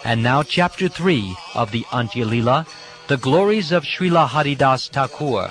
And now Chapter 3 of the Antya Leela, the glories of Srila Haridas Thakur.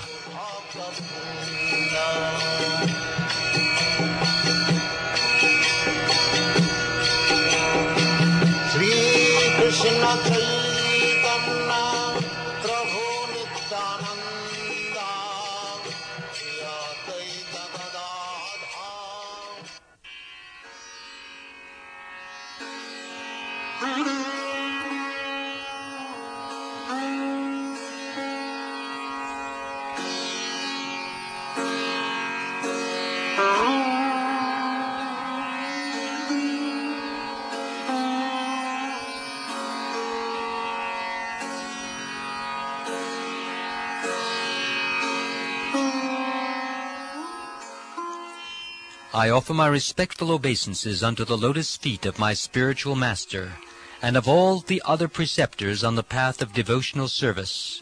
I offer my respectful obeisances unto the lotus feet of my spiritual master, and of all the other preceptors on the path of devotional service,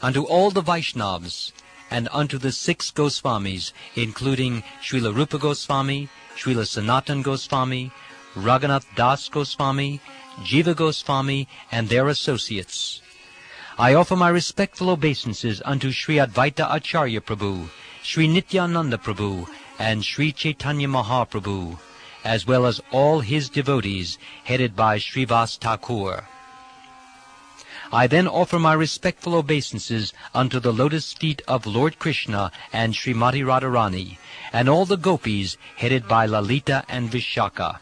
unto all the Vaishnavas, and unto the 6 Goswamis, including Srila Rupa Goswami, Srila Sanatan Goswami, Raghunath Das Goswami, Jiva Goswami, and their associates. I offer my respectful obeisances unto Sri Advaita Acharya Prabhu, Sri Nityananda Prabhu, and Sri Chaitanya Mahaprabhu, as well as all his devotees, headed by Srivas Thakur. I then offer my respectful obeisances unto the lotus feet of Lord Krishna and Srimati Radharani, and all the gopis, headed by Lalita and Vishaka.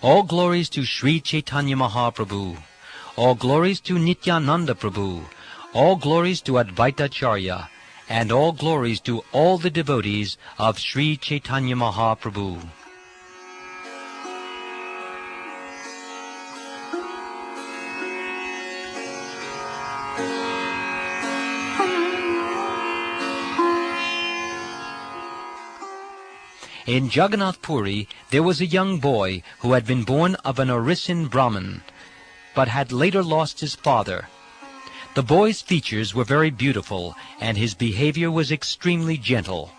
All glories to Sri Chaitanya Mahaprabhu, all glories to Nityananda Prabhu, all glories to Advaita Acharya, and all glories to all the devotees of Sri Chaitanya Mahaprabhu. In Jagannath Puri there was a young boy who had been born of an Orisin Brahmin, but had later lost his father. The boy's features were very beautiful, and his behavior was extremely gentle.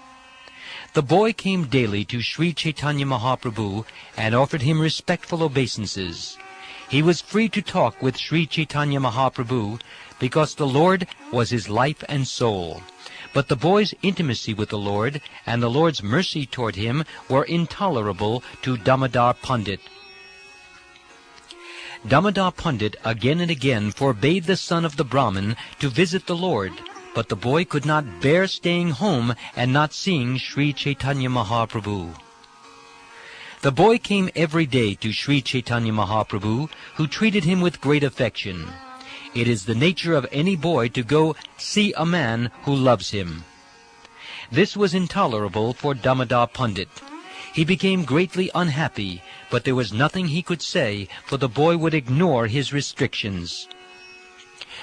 The boy came daily to Sri Chaitanya Mahaprabhu and offered him respectful obeisances. He was free to talk with Sri Chaitanya Mahaprabhu because the Lord was his life and soul. But the boy's intimacy with the Lord and the Lord's mercy toward him were intolerable to Damodar Pandit. Damodar Pandit again and again forbade the son of the Brahmin to visit the Lord, but the boy could not bear staying home and not seeing Sri Chaitanya Mahaprabhu. The boy came every day to Sri Chaitanya Mahaprabhu, who treated him with great affection. It is the nature of any boy to go see a man who loves him. This was intolerable for Damodar Pandit. He became greatly unhappy, but there was nothing he could say, for the boy would ignore his restrictions.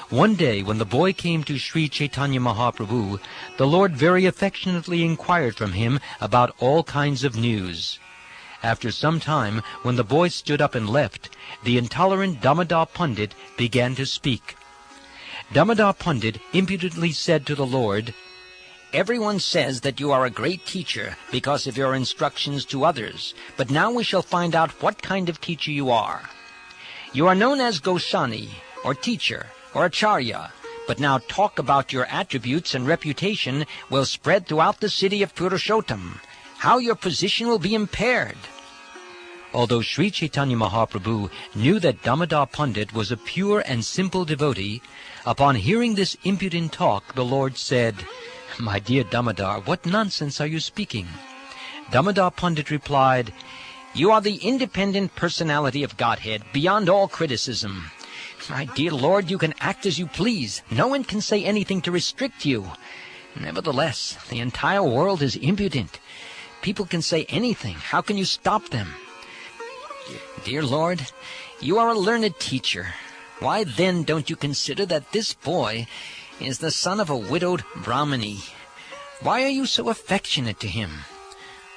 One day, when the boy came to Sri Chaitanya Mahaprabhu, the Lord very affectionately inquired from him about all kinds of news. After some time, when the boy stood up and left, the intolerant Damodar Pandit began to speak. Damodar Pandit impudently said to the Lord, "Everyone says that you are a great teacher because of your instructions to others, but now we shall find out what kind of teacher you are. You are known as Goswami, or teacher, or Acharya, but now talk about your attributes and reputation will spread throughout the city of Purushottam. How your position will be impaired." Although Sri Chaitanya Mahaprabhu knew that Damodar Pandit was a pure and simple devotee, upon hearing this impudent talk, the Lord said, "My dear Damodar, what nonsense are you speaking?" Damodar Pandit replied, "You are the independent personality of Godhead, beyond all criticism. My dear Lord, you can act as you please. No one can say anything to restrict you. Nevertheless, the entire world is impudent. People can say anything. How can you stop them? Dear Lord, you are a learned teacher. Why then don't you consider that this boy is the son of a widowed Brahmini? Why are you so affectionate to him?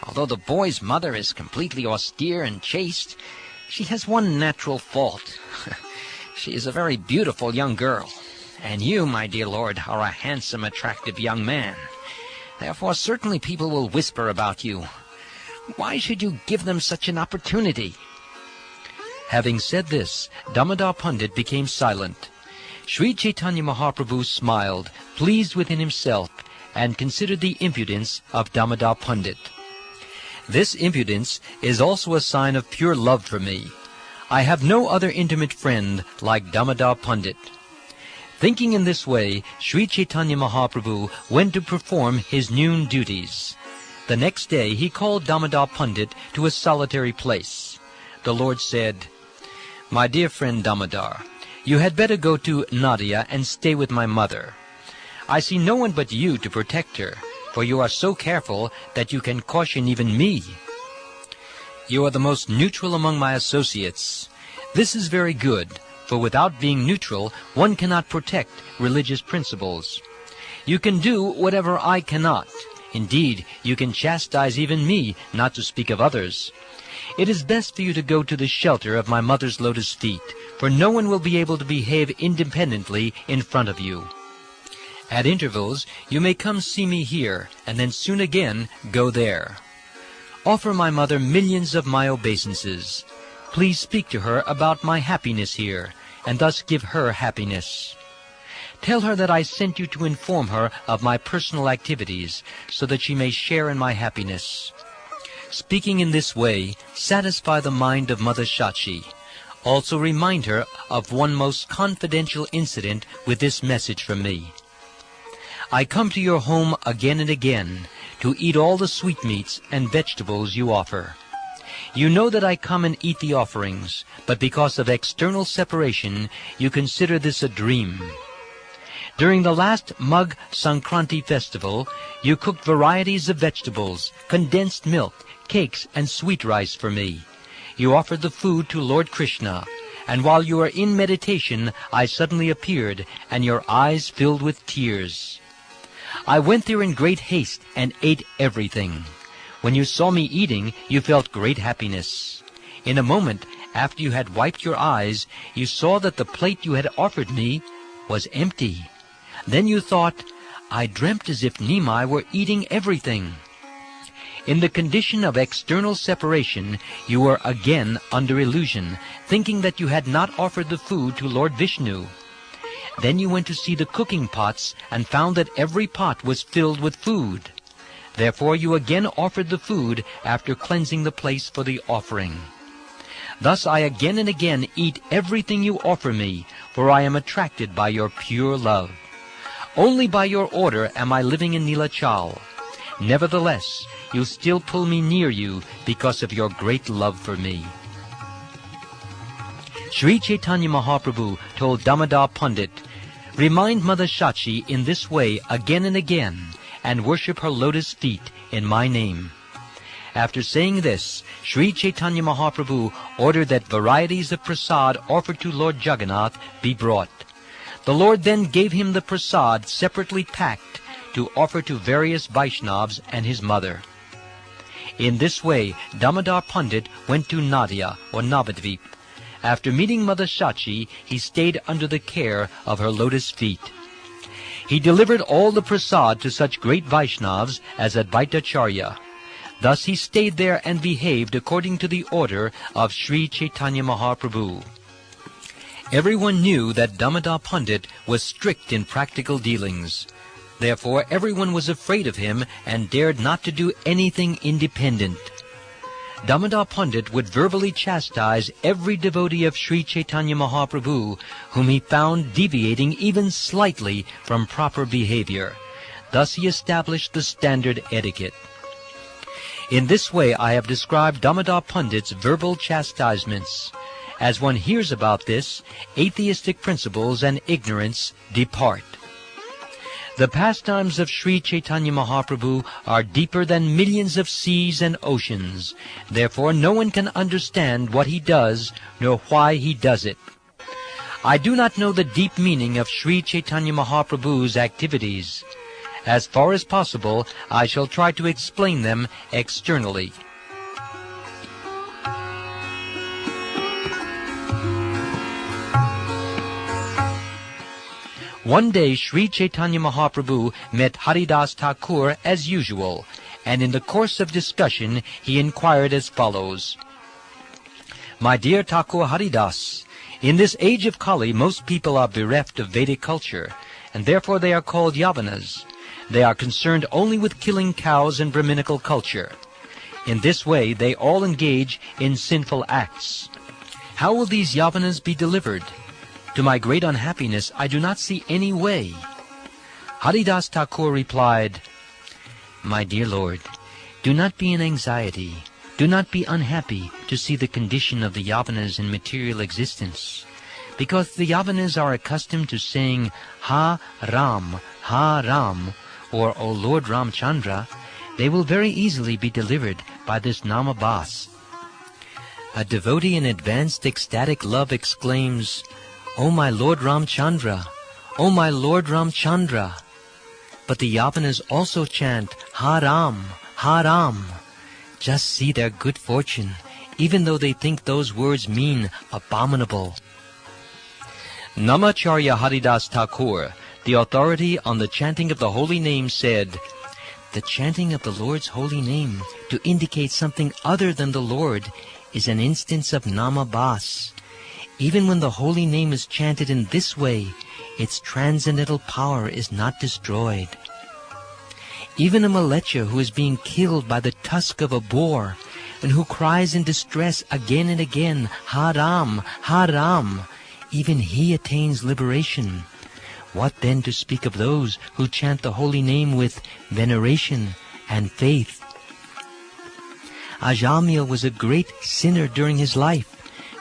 Although the boy's mother is completely austere and chaste, she has one natural fault. She is a very beautiful young girl, and you, my dear Lord, are a handsome, attractive young man. Therefore certainly people will whisper about you. Why should you give them such an opportunity?" Having said this, Damodar Pandit became silent. Sri Chaitanya Mahaprabhu smiled, pleased within himself, and considered the impudence of Damodar Pandit. This impudence is also a sign of pure love for me. I have no other intimate friend like Damodar Pandit. Thinking in this way, Sri Chaitanya Mahaprabhu went to perform his noon duties. The next day he called Damodar Pandit to a solitary place. The Lord said, "My dear friend Damodar, you had better go to Nadia and stay with my mother. I see no one but you to protect her, for you are so careful that you can caution even me. You are the most neutral among my associates. This is very good, for without being neutral, one cannot protect religious principles. You can do whatever I cannot. Indeed, you can chastise even me, not to speak of others. It is best for you to go to the shelter of my mother's lotus feet, for no one will be able to behave independently in front of you. At intervals, you may come see me here, and then soon again go there. Offer my mother millions of my obeisances. Please speak to her about my happiness here, and thus give her happiness. Tell her that I sent you to inform her of my personal activities, so that she may share in my happiness. Speaking in this way, satisfy the mind of Mother Shachi. Also remind her of one most confidential incident with this message from me. I come to your home again and again to eat all the sweetmeats and vegetables you offer. You know that I come and eat the offerings, but because of external separation, you consider this a dream. During the last Magh Sankranti festival, you cooked varieties of vegetables, condensed milk, cakes, and sweet rice for me. You offered the food to Lord Krishna, and while you were in meditation, I suddenly appeared, and your eyes filled with tears. I went there in great haste and ate everything. When you saw me eating, you felt great happiness. In a moment, after you had wiped your eyes, you saw that the plate you had offered me was empty. Then you thought, I dreamt as if Nimai were eating everything. In the condition of external separation, you were again under illusion, thinking that you had not offered the food to Lord Vishnu. Then you went to see the cooking pots and found that every pot was filled with food. Therefore you again offered the food after cleansing the place for the offering. Thus I again and again eat everything you offer me, for I am attracted by your pure love. Only by your order am I living in Nilachal. Nevertheless, you still pull me near you because of your great love for me." Sri Chaitanya Mahaprabhu told Damodar Pandit, "Remind Mother Shachi in this way again and again, and worship her lotus feet in my name." After saying this, Sri Chaitanya Mahaprabhu ordered that varieties of prasad offered to Lord Jagannath be brought. The Lord then gave him the prasad separately packed to offer to various Vaishnavas and his mother. In this way, Damodar Pandit went to Nadia, or Navadvip. After meeting Mother Shachi, he stayed under the care of her lotus feet. He delivered all the prasad to such great Vaishnavas as Advaitacharya. Thus he stayed there and behaved according to the order of Sri Chaitanya Mahaprabhu. Everyone knew that Damodar Pandit was strict in practical dealings. Therefore everyone was afraid of him and dared not to do anything independent. Damodar Pandit would verbally chastise every devotee of Sri Chaitanya Mahaprabhu whom he found deviating even slightly from proper behavior. Thus he established the standard etiquette. In this way I have described Damodar Pandit's verbal chastisements. As one hears about this, atheistic principles and ignorance depart. The pastimes of Sri Chaitanya Mahaprabhu are deeper than millions of seas and oceans. Therefore no one can understand what he does, nor why he does it. I do not know the deep meaning of Sri Chaitanya Mahaprabhu's activities. As far as possible, I shall try to explain them externally. One day Sri Chaitanya Mahaprabhu met Haridas Thakur as usual, and in the course of discussion he inquired as follows. My dear Thakur Haridas, in this age of Kali, most people are bereft of Vedic culture, and therefore they are called Yavanas. They are concerned only with killing cows and Brahminical culture. In this way, they all engage in sinful acts. How will these Yavanas be delivered? To my great unhappiness, I do not see any way. Haridas Thakur replied, My dear Lord, do not be in anxiety. Do not be unhappy to see the condition of the Yavanas in material existence. Because the Yavanas are accustomed to saying Ha Ram, or O Lord Ramchandra, they will very easily be delivered by this Namabhas. A devotee in advanced ecstatic love exclaims, O my Lord Ramchandra, O my Lord Ramchandra. But the Yavanas also chant Ha Ram. Just see their good fortune, even though they think those words mean abominable. Namacharya Haridas Thakur, the authority on the chanting of the holy name, said, The chanting of the Lord's holy name to indicate something other than the Lord is an instance of Namabhas. Even when the holy name is chanted in this way, its transcendental power is not destroyed. Even a Malecha who is being killed by the tusk of a boar, and who cries in distress again and again, Ha Ram, even he attains liberation. What then to speak of those who chant the holy name with veneration and faith? Ajamil was a great sinner during his life,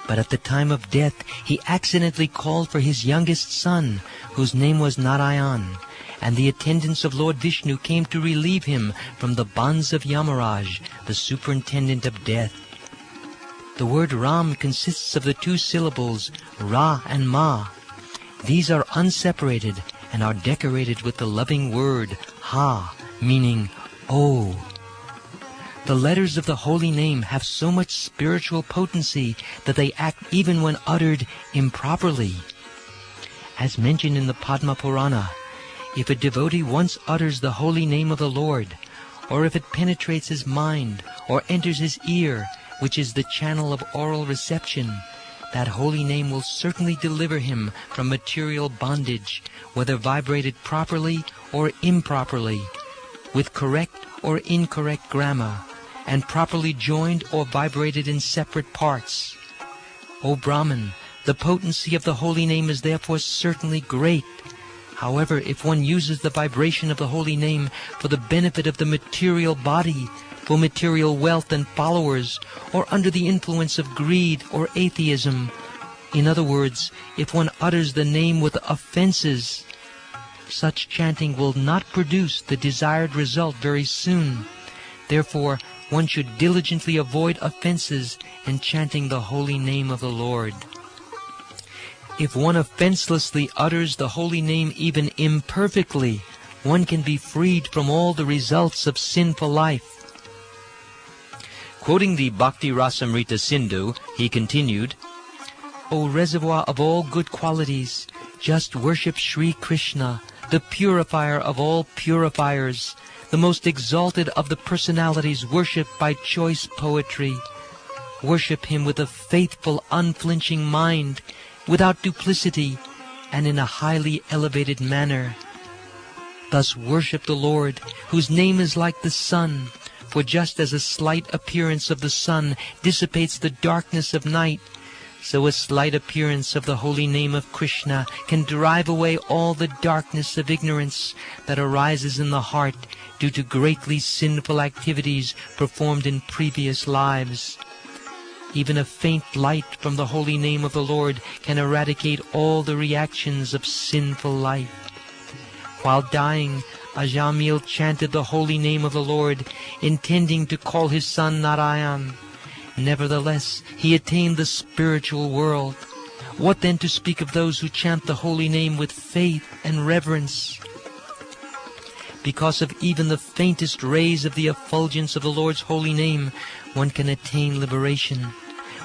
but at the time of death he accidentally called for his youngest son, whose name was Narayan, and the attendants of Lord Vishnu came to relieve him from the bonds of Yamaraj, the superintendent of death. The word Ram consists of the two syllables Ra and Ma. These are unseparated and are decorated with the loving word Ha, meaning Oh. The letters of the holy name have so much spiritual potency that they act even when uttered improperly. As mentioned in the Padma Purana, if a devotee once utters the holy name of the Lord, or if it penetrates his mind or enters his ear, which is the channel of oral reception, that holy name will certainly deliver him from material bondage, whether vibrated properly or improperly, with correct or incorrect grammar, and properly joined or vibrated in separate parts. O Brahman, the potency of the holy name is therefore certainly great. However, if one uses the vibration of the holy name for the benefit of the material body, for material wealth and followers, or under the influence of greed or atheism, in other words, if one utters the name with offenses, such chanting will not produce the desired result very soon. Therefore, one should diligently avoid offenses in chanting the holy name of the Lord. If one offenselessly utters the holy name even imperfectly, one can be freed from all the results of sinful life. Quoting the Bhakti Rasamrita Sindhu, he continued, O reservoir of all good qualities, just worship Sri Krishna, the purifier of all purifiers, the most exalted of the personalities worshipped by choice poetry. Worship him with a faithful, unflinching mind, without duplicity, and in a highly elevated manner. Thus worship the Lord, whose name is like the sun, for just as a slight appearance of the sun dissipates the darkness of night, so a slight appearance of the holy name of Krishna can drive away all the darkness of ignorance that arises in the heart due to greatly sinful activities performed in previous lives. Even a faint light from the holy name of the Lord can eradicate all the reactions of sinful life. While dying, Ajamil chanted the holy name of the Lord, intending to call his son Narayan. Nevertheless, he attained the spiritual world. What then to speak of those who chant the holy name with faith and reverence? Because of even the faintest rays of the effulgence of the Lord's holy name, one can attain liberation.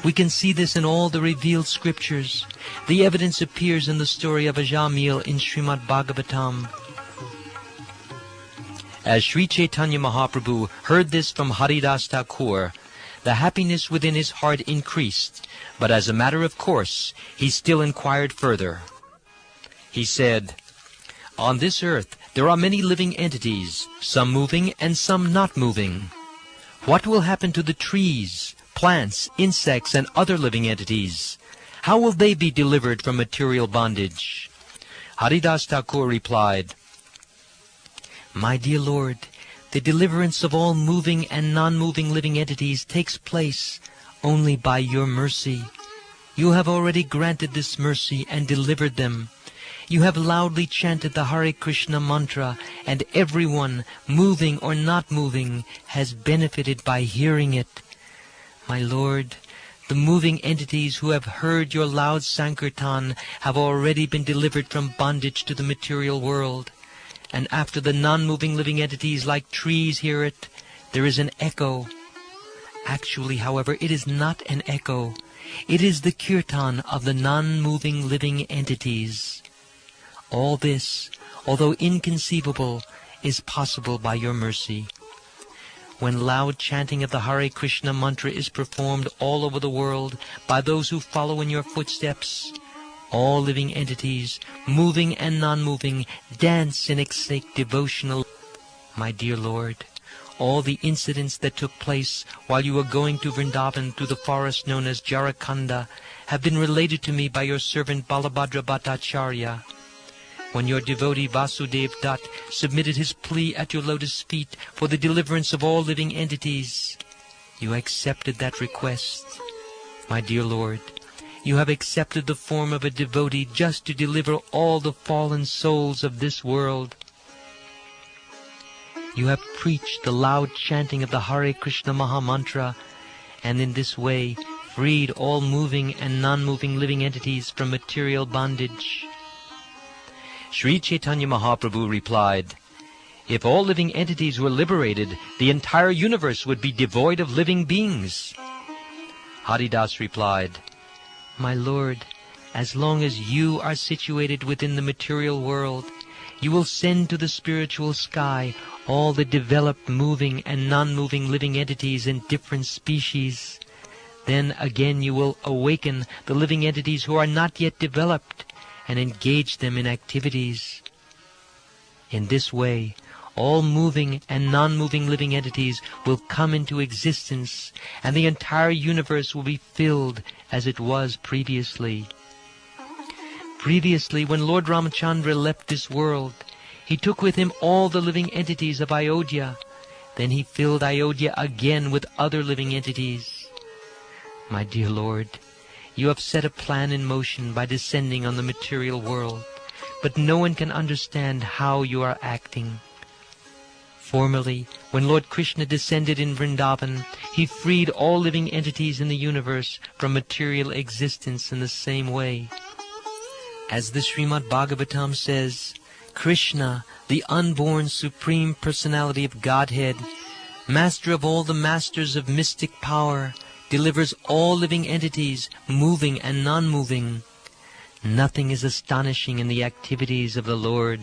We can see this in all the revealed scriptures. The evidence appears in the story of Ajamil in Srimad Bhagavatam. As Sri Chaitanya Mahaprabhu heard this from Haridas Thakur, the happiness within his heart increased, but as a matter of course, he still inquired further. He said, "On this earth there are many living entities, some moving and some not moving. What will happen to the trees, plants, insects, and other living entities? How will they be delivered from material bondage?" Haridas Thakur replied, "My dear Lord, the deliverance of all moving and non-moving living entities takes place only by your mercy. You have already granted this mercy and delivered them. You have loudly chanted the Hare Krishna mantra, and everyone, moving or not moving, has benefited by hearing it. My Lord, the moving entities who have heard your loud Sankirtan have already been delivered from bondage to the material world. And after the non-moving living entities like trees hear it, there is an echo. Actually, however, it is not an echo. It is the kirtan of the non-moving living entities. All this, although inconceivable, is possible by your mercy. When loud chanting of the Hare Krishna mantra is performed all over the world by those who follow in your footsteps, all living entities, moving and non-moving, dance in ecstatic devotional. My dear Lord, all the incidents that took place while you were going to Vrindavan through the forest known as Jharakanda have been related to me by your servant Balabhadra Bhattacharya. When your devotee Vasudev Dutt submitted his plea at your lotus feet for the deliverance of all living entities, you accepted that request. My dear Lord, you have accepted the form of a devotee just to deliver all the fallen souls of this world. You have preached the loud chanting of the Hare Krishna Maha Mantra, and in this way freed all moving and non-moving living entities from material bondage. Sri Chaitanya Mahaprabhu replied, "If all living entities were liberated, the entire universe would be devoid of living beings." Haridas replied, "My Lord, as long as you are situated within the material world, you will send to the spiritual sky all the developed moving and non-moving living entities in different species. Then again you will awaken the living entities who are not yet developed and engage them in activities. In this way, all moving and non-moving living entities will come into existence, and the entire universe will be filled as it was previously. Previously, when Lord Ramachandra left this world, he took with him all the living entities of Ayodhya. Then he filled Ayodhya again with other living entities. My dear Lord, you have set a plan in motion by descending on the material world, but no one can understand how you are acting. Formerly, when Lord Krishna descended in Vrindavan, he freed all living entities in the universe from material existence in the same way. As the Srimad Bhagavatam says, Krishna, the unborn Supreme Personality of Godhead, Master of all the masters of mystic power, delivers all living entities, moving and non-moving. Nothing is astonishing in the activities of the Lord.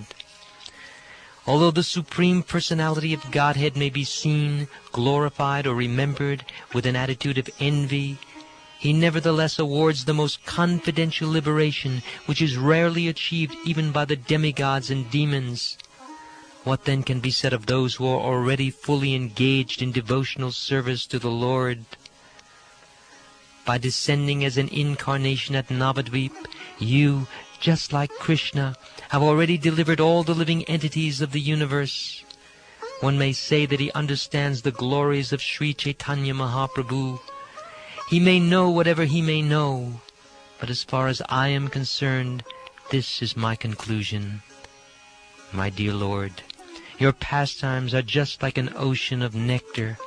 Although the Supreme Personality of Godhead may be seen, glorified, or remembered with an attitude of envy, he nevertheless awards the most confidential liberation, which is rarely achieved even by the demigods and demons. What then can be said of those who are already fully engaged in devotional service to the Lord? By descending as an incarnation at Navadvip, you, just like Krishna, have already delivered all the living entities of the universe. One may say that he understands the glories of Sri Chaitanya Mahaprabhu. He may know whatever he may know, but as far as I am concerned, this is my conclusion. My dear Lord, your pastimes are just like an ocean of nectar.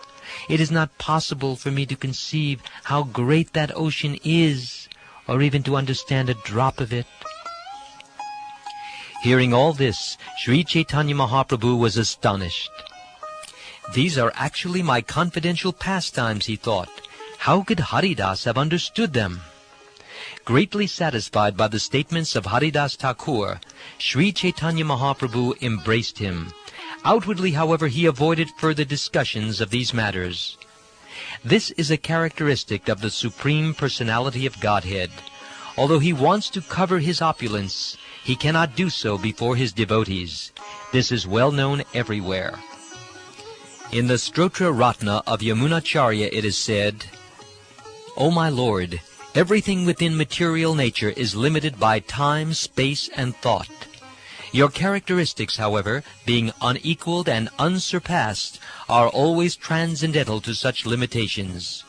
It is not possible for me to conceive how great that ocean is, or even to understand a drop of it. Hearing all this, Sri Chaitanya Mahaprabhu was astonished. These are actually my confidential pastimes, he thought. How could Haridas have understood them? Greatly satisfied by the statements of Haridas Thakur, Sri Chaitanya Mahaprabhu embraced him. Outwardly, however, he avoided further discussions of these matters. This is a characteristic of the Supreme Personality of Godhead. Although he wants to cover his opulence, he cannot do so before his devotees. This is well known everywhere. In the Stotra Ratna of Yamunacharya it is said, O my Lord, everything within material nature is limited by time, space, and thought. Your characteristics, however, being unequaled and unsurpassed, are always transcendental to such limitations.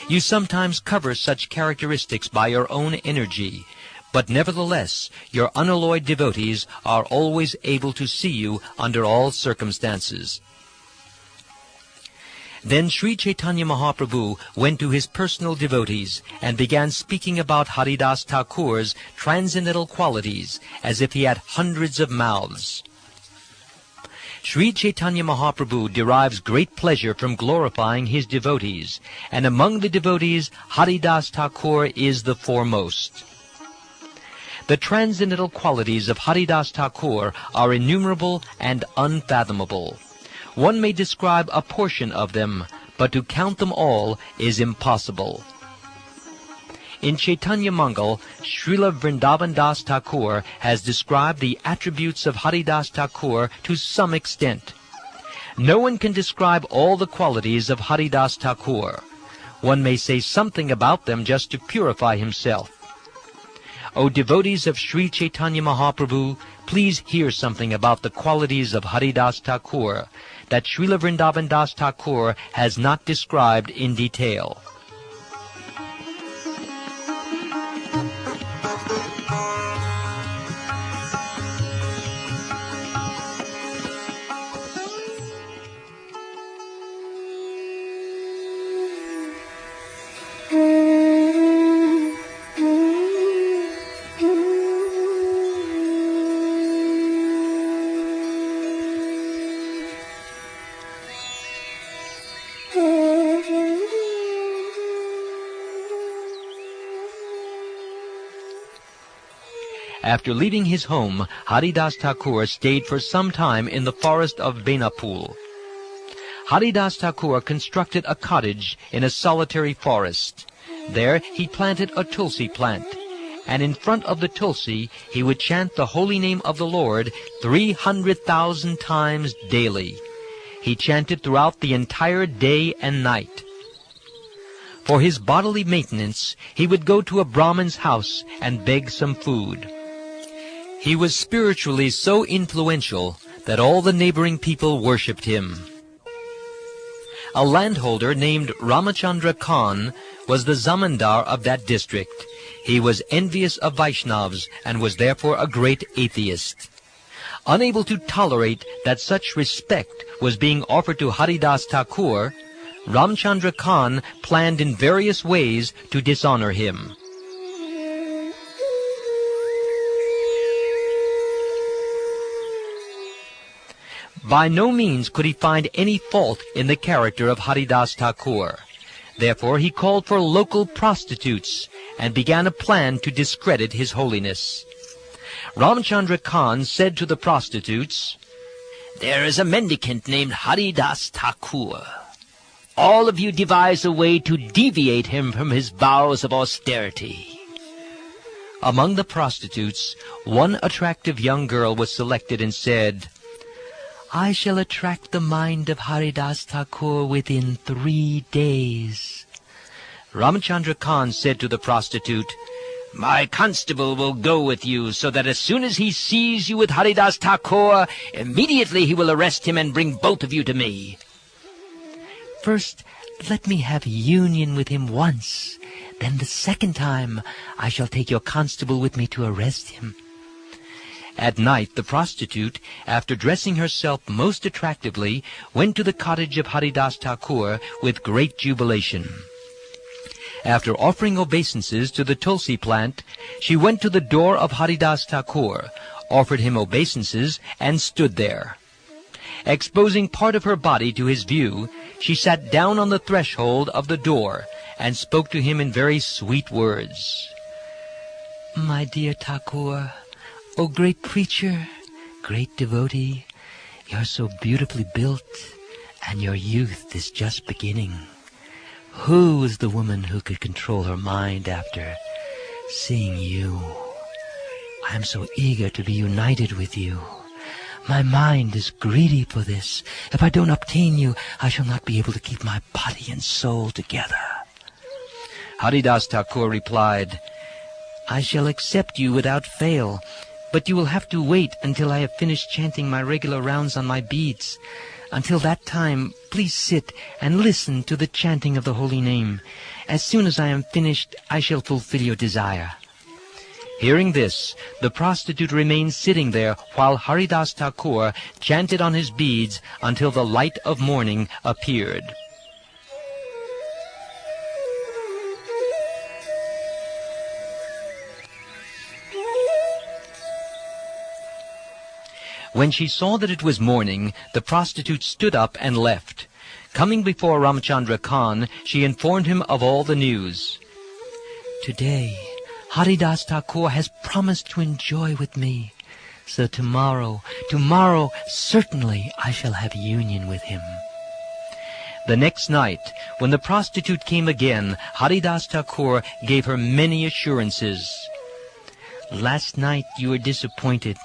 You sometimes cover such characteristics by your own energy, but nevertheless your unalloyed devotees are always able to see you under all circumstances. Then Sri Chaitanya Mahaprabhu went to his personal devotees and began speaking about Haridas Thakur's transcendental qualities as if he had hundreds of mouths. Sri Chaitanya Mahaprabhu derives great pleasure from glorifying his devotees, and among the devotees Haridas Thakur is the foremost. The transcendental qualities of Haridas Thakur are innumerable and unfathomable. One may describe a portion of them, but to count them all is impossible. In Chaitanya Mangal, Srila Vrindavan Das Thakur has described the attributes of Haridas Thakur to some extent. No one can describe all the qualities of Haridas Thakur. One may say something about them just to purify himself. O devotees of Sri Chaitanya Mahaprabhu, please hear something about the qualities of Haridas Thakur that Srila Vrindavan Das Thakur has not described in detail. After leaving his home, Haridas Thakur stayed for some time in the forest of Benapul. Haridas Thakur constructed a cottage in a solitary forest. There he planted a tulsi plant, and in front of the tulsi he would chant the holy name of the Lord 300,000 times daily. He chanted throughout the entire day and night. For his bodily maintenance, he would go to a Brahmin's house and beg some food. He was spiritually so influential that all the neighboring people worshipped him. A landholder named Ramachandra Khan was the zamindar of that district. He was envious of Vaishnavas and was therefore a great atheist. Unable to tolerate that such respect was being offered to Haridas Thakur, Ramchandra Khan planned in various ways to dishonor him. By no means could he find any fault in the character of Haridas Thakur. Therefore he called for local prostitutes and began a plan to discredit his holiness. Ramchandra Khan said to the prostitutes, "There is a mendicant named Haridas Thakur. All of you devise a way to deviate him from his vows of austerity." Among the prostitutes, one attractive young girl was selected and said, "I shall attract the mind of Haridas Thakur within 3 days." Ramchandra Khan said to the prostitute, "My constable will go with you, so that as soon as he sees you with Haridas Thakur, immediately he will arrest him and bring both of you to me." "First, let me have union with him once. Then the second time I shall take your constable with me to arrest him." At night the prostitute, after dressing herself most attractively, went to the cottage of Haridas Thakur with great jubilation. After offering obeisances to the tulsi plant, she went to the door of Haridas Thakur, offered him obeisances, and stood there. Exposing part of her body to his view, she sat down on the threshold of the door and spoke to him in very sweet words. "My dear Thakur, O great preacher, great devotee, you are so beautifully built, and your youth is just beginning. Who was the woman who could control her mind after seeing you? I am so eager to be united with you. My mind is greedy for this. If I don't obtain you, I shall not be able to keep my body and soul together." Haridas Thakur replied, "I shall accept you without fail, but you will have to wait until I have finished chanting my regular rounds on my beads. Until that time, please sit and listen to the chanting of the holy name. As soon as I am finished, I shall fulfill your desire." Hearing this, the prostitute remained sitting there while Haridas Thakur chanted on his beads until the light of morning appeared. When she saw that it was morning, the prostitute stood up and left. Coming before Ramchandra Khan, she informed him of all the news. "Today, Haridas Thakur has promised to enjoy with me, so tomorrow, certainly I shall have union with him." The next night, when the prostitute came again, Haridas Thakur gave her many assurances. "Last night you were disappointed.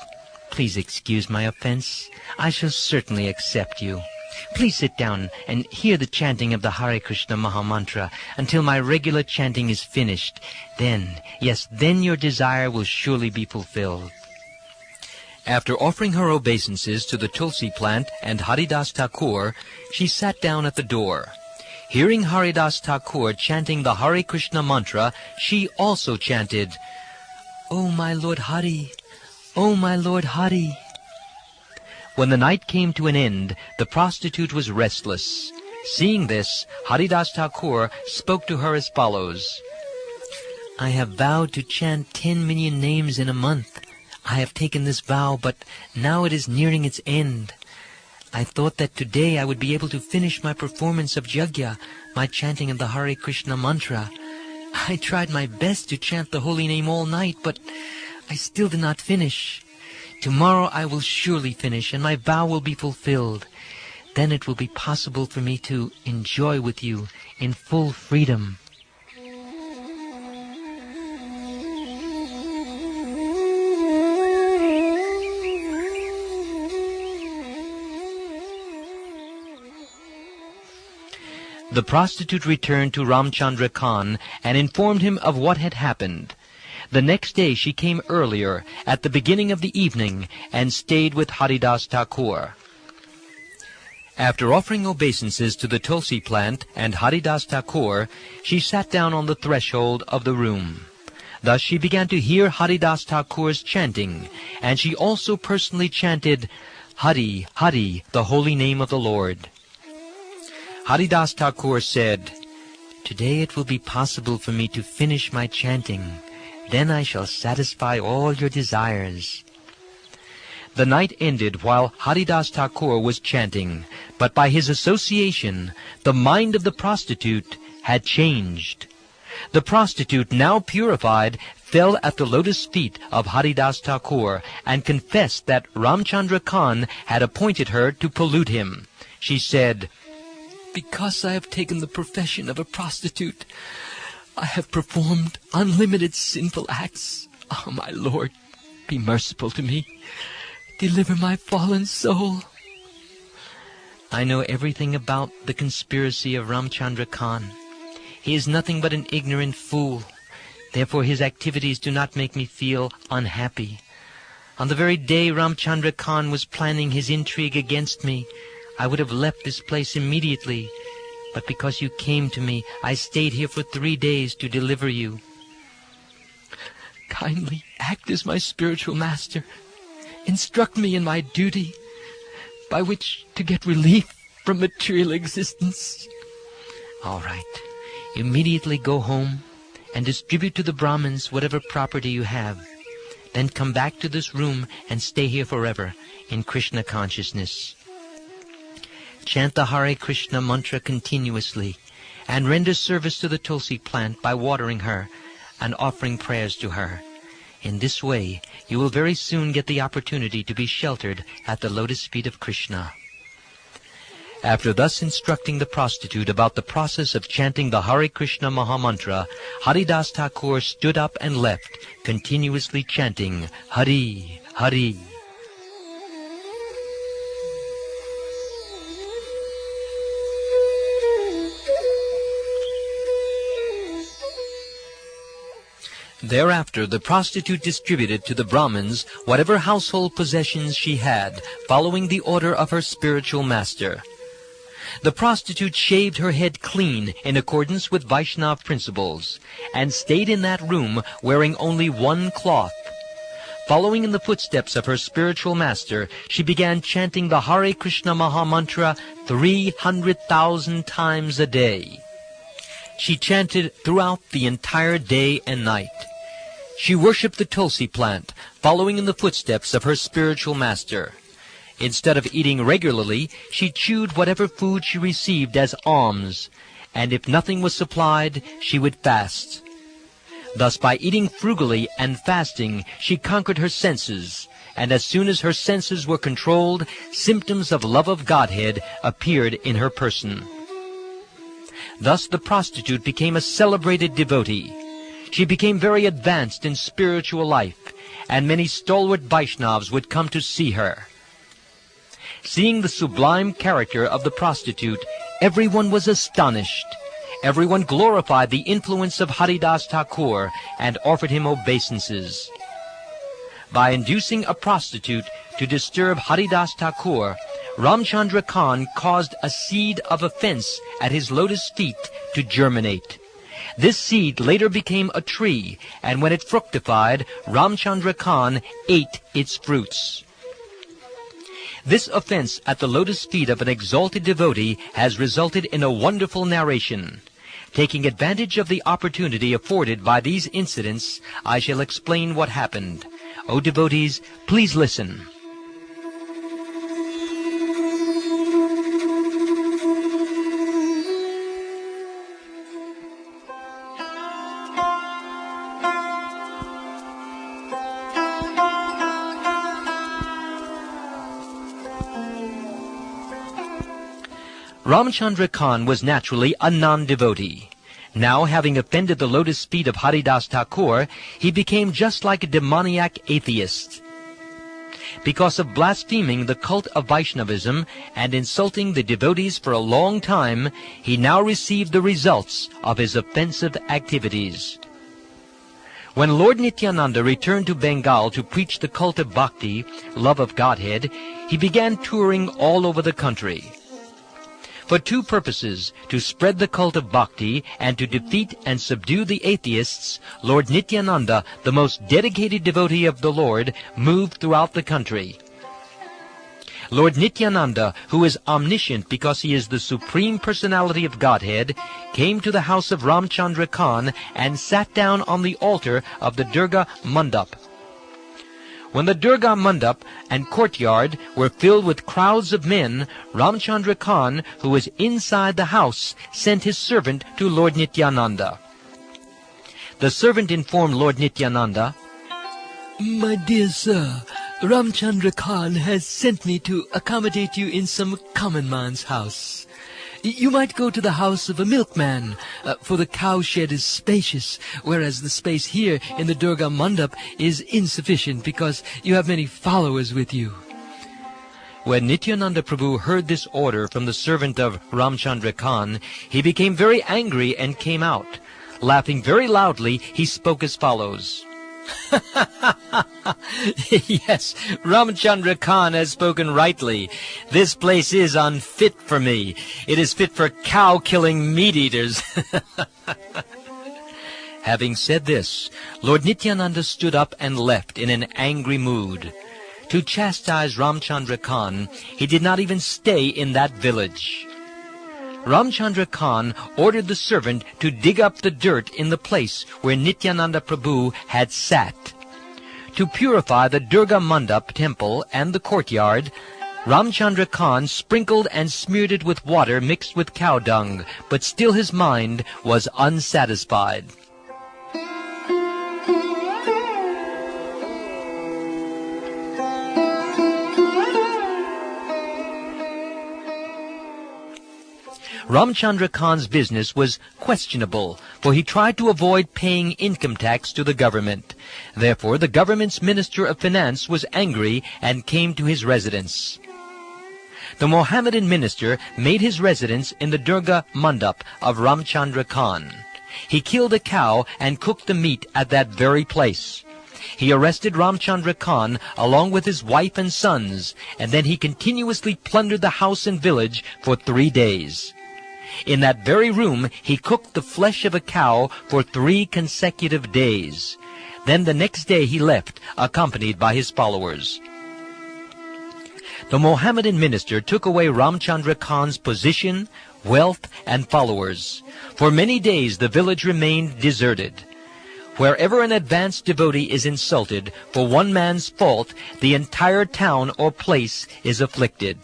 Please excuse my offense. I shall certainly accept you. Please sit down and hear the chanting of the Hare Krishna Mahamantra until my regular chanting is finished. Then your desire will surely be fulfilled." After offering her obeisances to the Tulsi plant and Haridas Thakur, she sat down at the door. Hearing Haridas Thakur chanting the Hare Krishna mantra, she also chanted, "O my Lord Hari, O my Lord Hari." When the night came to an end, the prostitute was restless. Seeing this, Haridas Thakur spoke to her as follows. "I have vowed to chant 10 million names in a month. I have taken this vow, but now it is nearing its end. I thought that today I would be able to finish my performance of Yajna, my chanting of the Hare Krishna mantra. I tried my best to chant the holy name all night, but I still did not finish. Tomorrow I will surely finish, and my vow will be fulfilled. Then it will be possible for me to enjoy with you in full freedom." The prostitute returned to Ramchandra Khan and informed him of what had happened. The next day she came earlier, at the beginning of the evening, and stayed with Haridas Thakur. After offering obeisances to the Tulsi plant and Haridas Thakur, she sat down on the threshold of the room. Thus she began to hear Haridas Thakur's chanting, and she also personally chanted, "Hari, Hari, the holy name of the Lord." Haridas Thakur said, "Today it will be possible for me to finish my chanting. Then I shall satisfy all your desires." The night ended while Haridas Thakur was chanting, but by his association, the mind of the prostitute had changed. The prostitute, now purified, fell at the lotus feet of Haridas Thakur and confessed that Ramchandra Khan had appointed her to pollute him. She said, "Because I have taken the profession of a prostitute, I have performed unlimited sinful acts. Oh, my Lord, be merciful to me. Deliver my fallen soul." I know everything about the conspiracy of Ramchandra Khan. He is nothing but an ignorant fool. Therefore his activities do not make me feel unhappy. On the very day Ramchandra Khan was planning his intrigue against me, I would have left this place immediately. But because you came to me, I stayed here for 3 days to deliver you. Kindly act as my spiritual master. Instruct me in my duty, by which to get relief from material existence. All right. Immediately go home and distribute to the Brahmins whatever property you have. Then come back to this room and stay here forever in Krishna consciousness. Chant the Hare Krishna mantra continuously and render service to the Tulsi plant by watering her and offering prayers to her. In this way, you will very soon get the opportunity to be sheltered at the lotus feet of Krishna. After thus instructing the prostitute about the process of chanting the Hare Krishna Mahamantra, Haridas Thakur stood up and left, continuously chanting, Hari, Hari. Thereafter the prostitute distributed to the Brahmins whatever household possessions she had, following the order of her spiritual master. The prostitute shaved her head clean in accordance with Vaishnava principles, and stayed in that room wearing only one cloth. Following in the footsteps of her spiritual master, she began chanting the Hare Krishna Mahamantra 300,000 times a day. She chanted throughout the entire day and night. She worshipped the tulsi plant, following in the footsteps of her spiritual master. Instead of eating regularly, she chewed whatever food she received as alms, and if nothing was supplied, she would fast. Thus, by eating frugally and fasting, she conquered her senses, and as soon as her senses were controlled, symptoms of love of Godhead appeared in her person. Thus the prostitute became a celebrated devotee. She became very advanced in spiritual life, and many stalwart Vaishnavas would come to see her. Seeing the sublime character of the prostitute, everyone was astonished. Everyone glorified the influence of Haridas Thakur and offered him obeisances. By inducing a prostitute to disturb Haridas Thakur, Ramchandra Khan caused a seed of offense at his lotus feet to germinate. This seed later became a tree, and when it fructified, Ramchandra Khan ate its fruits. This offense at the lotus feet of an exalted devotee has resulted in a wonderful narration. Taking advantage of the opportunity afforded by these incidents, I shall explain what happened. O devotees, please listen. Ramchandra Khan was naturally a non-devotee. Now, having offended the lotus feet of Haridas Thakur, he became just like a demoniac atheist. Because of blaspheming the cult of Vaishnavism and insulting the devotees for a long time, he now received the results of his offensive activities. When Lord Nityananda returned to Bengal to preach the cult of bhakti, love of Godhead, he began touring all over the country. For two purposes, to spread the cult of bhakti and to defeat and subdue the atheists, Lord Nityananda, the most dedicated devotee of the Lord, moved throughout the country. Lord Nityananda, who is omniscient because he is the Supreme Personality of Godhead, came to the house of Ramchandra Khan and sat down on the altar of the Durga Mandap. When the Durga Mandap and courtyard were filled with crowds of men, Ramchandra Khan, who was inside the house, sent his servant to Lord Nityananda. The servant informed Lord Nityananda, "My dear sir, Ramchandra Khan has sent me to accommodate you in some common man's house. You might go to the house of a milkman, for the cowshed is spacious, whereas the space here in the Durga Mandap is insufficient because you have many followers with you." When Nityananda Prabhu heard this order from the servant of Ramchandra Khan, he became very angry and came out. Laughing very loudly, he spoke as follows. Yes, Ramchandra Khan has spoken rightly. This place is unfit for me. It is fit for cow-killing meat-eaters. Having said this, Lord Nityananda stood up and left in an angry mood. To chastise Ramchandra Khan, he did not even stay in that village. Ramchandra Khan ordered the servant to dig up the dirt in the place where Nityananda Prabhu had sat. To purify the Durga Mandap temple and the courtyard, Ramchandra Khan sprinkled and smeared it with water mixed with cow dung, but still his mind was unsatisfied. Ramchandra Khan's business was questionable, for he tried to avoid paying income tax to the government. Therefore, the government's Minister of Finance was angry and came to his residence. The Mohammedan minister made his residence in the Durga Mandap of Ramchandra Khan. He killed a cow and cooked the meat at that very place. He arrested Ramchandra Khan along with his wife and sons, and then he continuously plundered the house and village for 3 days. In that very room he cooked the flesh of a cow for 3 consecutive days. Then the next day he left, accompanied by his followers. The Mohammedan minister took away Ramchandra Khan's position, wealth, and followers. For many days the village remained deserted. Wherever an advanced devotee is insulted for one man's fault, the entire town or place is afflicted.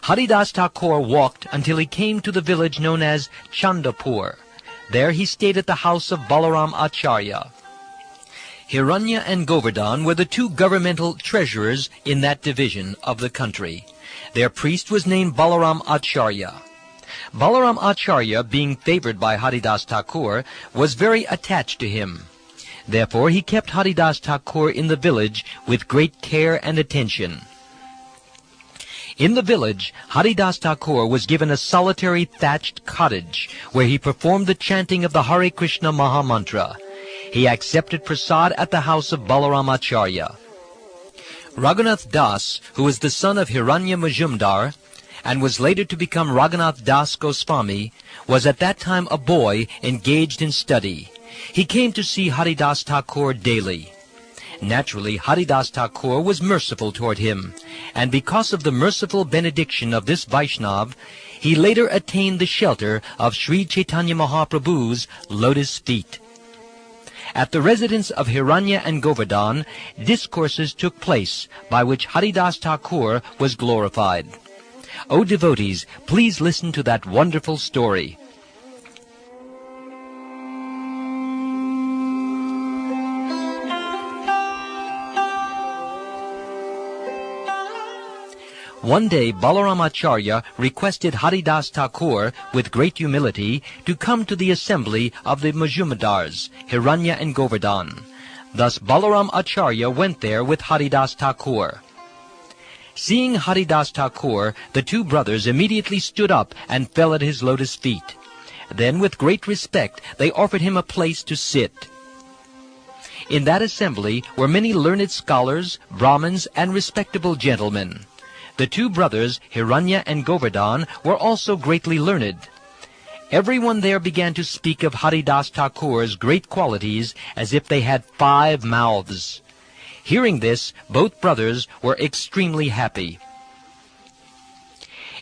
Haridas Thakur walked until he came to the village known as Chandapur. There he stayed at the house of Balaram Acharya. Hiranya and Govardhan were the 2 governmental treasurers in that division of the country. Their priest was named Balaram Acharya. Balaram Acharya, being favored by Haridas Thakur, was very attached to him. Therefore he kept Haridas Thakur in the village with great care and attention. In the village, Haridas Thakur was given a solitary thatched cottage where he performed the chanting of the Hare Krishna Mahamantra. He accepted prasad at the house of Balaram Acharya. Raghunath Das, who was the son of Hiranya Majumdar and was later to become Raghunath Das Goswami, was at that time a boy engaged in study. He came to see Haridas Thakur daily. Naturally, Haridas Thakur was merciful toward him, and because of the merciful benediction of this Vaishnav, he later attained the shelter of Sri Chaitanya Mahaprabhu's lotus feet. At the residence of Hiranya and Govardhan, discourses took place by which Haridas Thakur was glorified. O devotees, please listen to that wonderful story. One day Balaram Acharya requested Haridas Thakur with great humility to come to the assembly of the Majumdars, Hiranya and Govardhan. Thus Balaram Acharya went there with Haridas Thakur. Seeing Haridas Thakur, the 2 brothers immediately stood up and fell at his lotus feet. Then with great respect they offered him a place to sit. In that assembly were many learned scholars, Brahmins, and respectable gentlemen. The 2 brothers, Hiranya and Govardhan, were also greatly learned. Everyone there began to speak of Haridas Thakur's great qualities as if they had 5 mouths. Hearing this, both brothers were extremely happy.